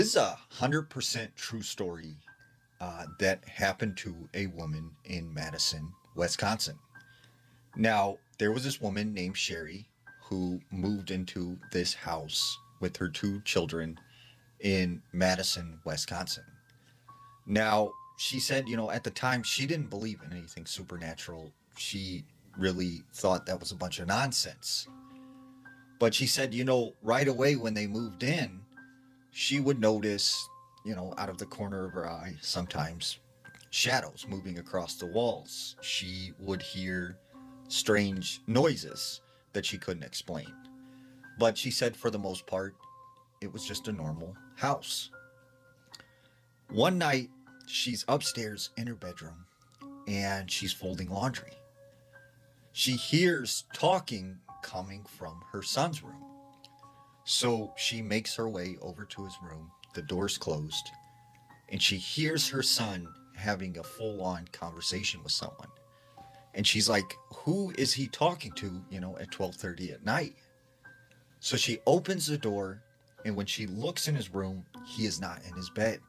This is 100% true story that happened to a woman in Madison, Wisconsin. Now, there was this woman named Sherry who moved into this house with her two children in Madison, Wisconsin. Now, she said, at the time, she didn't believe in anything supernatural. She really thought that was a bunch of nonsense. But she said, right away when they moved in, she would notice, out of the corner of her eye, sometimes shadows moving across the walls. She would hear strange noises that she couldn't explain. But she said for the most part, it was just a normal house. One night, she's upstairs in her bedroom and she's folding laundry. She hears talking coming from her son's room. So she makes her way over to his room. The door's closed, and she hears her son having a full-on conversation with someone. And she's like, "Who is he talking to, at 12:30 at night?" So she opens the door, and when she looks in his room, he is not in his bed.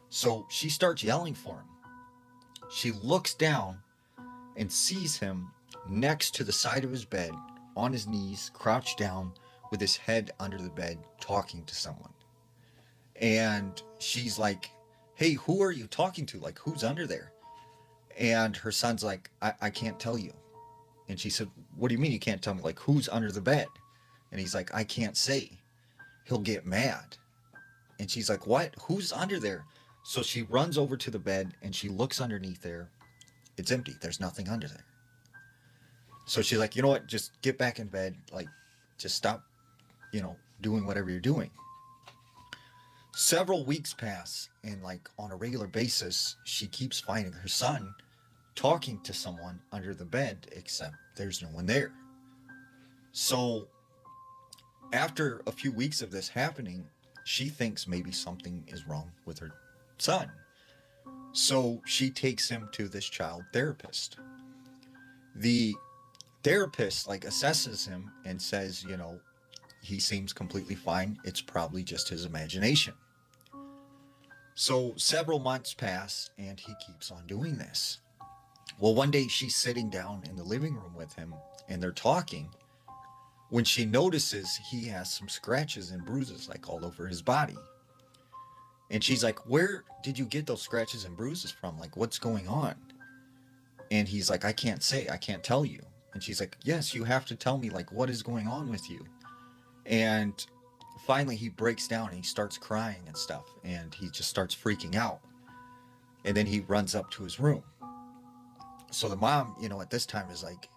So she starts yelling for him. She looks down and sees him next to the side of his bed, on his knees, crouched down, with his head under the bed, talking to someone. And she's like, "Hey, who are you talking to? Like, who's under there?" And her son's like, I can't tell you." And she said, "What do you mean you can't tell me? Like, who's under the bed?" And he's like, "I can't say. He'll get mad." And she's like, "What? Who's under there?" So she runs over to the bed and she looks underneath there. It's empty. There's nothing under there. So she's like, "You know what? Just get back in bed. Like, just stop, doing whatever you're doing." Several weeks pass, and like on a regular basis, she keeps finding her son talking to someone under the bed, except there's no one there. So after a few weeks of this happening, she thinks maybe something is wrong with her son. So she takes him to this child therapist. The therapist like assesses him and says, he seems completely fine. It's probably just his imagination. So several months pass and he keeps on doing this. Well, one day she's sitting down in the living room with him and they're talking when she notices he has some scratches and bruises like all over his body. And she's like, "Where did you get those scratches and bruises from? Like, what's going on?" And he's like, "I can't say. I can't tell you." And she's like, "Yes, you have to tell me, like, what is going on with you?" And finally, he breaks down and he starts crying and stuff. And he just starts freaking out. And then he runs up to his room. So the mom, at this time is like,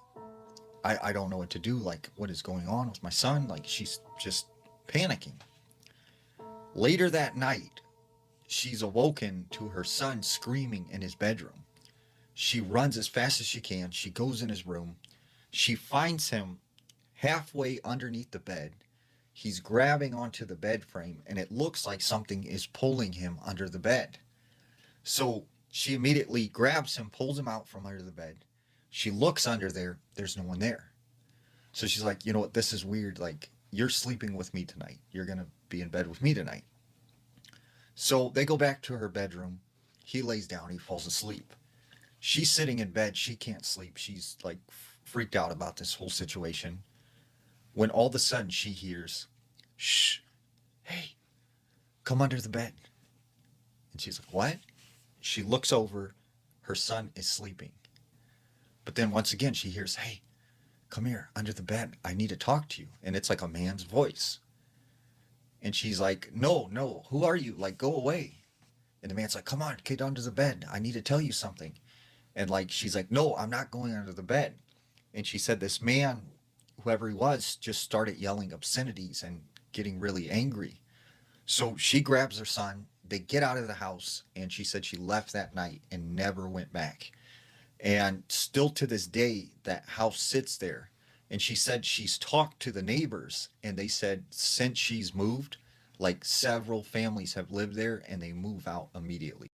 I don't know what to do. Like, what is going on with my son? Like, she's just panicking. Later that night, she's awoken to her son screaming in his bedroom. She runs as fast as she can. She goes in his room. She finds him halfway underneath the bed. He's grabbing onto the bed frame, and it looks like something is pulling him under the bed. So she immediately grabs him, pulls him out from under the bed. She looks under there. There's no one there. So she's like, "You know what? This is weird. Like, you're sleeping with me tonight. You're going to be in bed with me tonight." So they go back to her bedroom. He lays down. He falls asleep. She's sitting in bed. She can't sleep. She's like freaked out about this whole situation. When all of a sudden she hears, "Shh, hey, come under the bed." And she's like, "What?" She looks over. Her son is sleeping. But then once again she hears, "Hey, come here under the bed. I need to talk to you." And it's like a man's voice. And she's like, "No, no, who are you? Like, go away." And the man's like, "Come on, get under the bed. I need to tell you something." And like, she's like, "No, I'm not going under the bed." And she said this man, whoever he was, just started yelling obscenities and getting really angry. So she grabs her son. They get out of the house. And she said she left that night and never went back. And still to this day, that house sits there. And she said she's talked to the neighbors. And they said since she's moved, like several families have lived there and they move out immediately.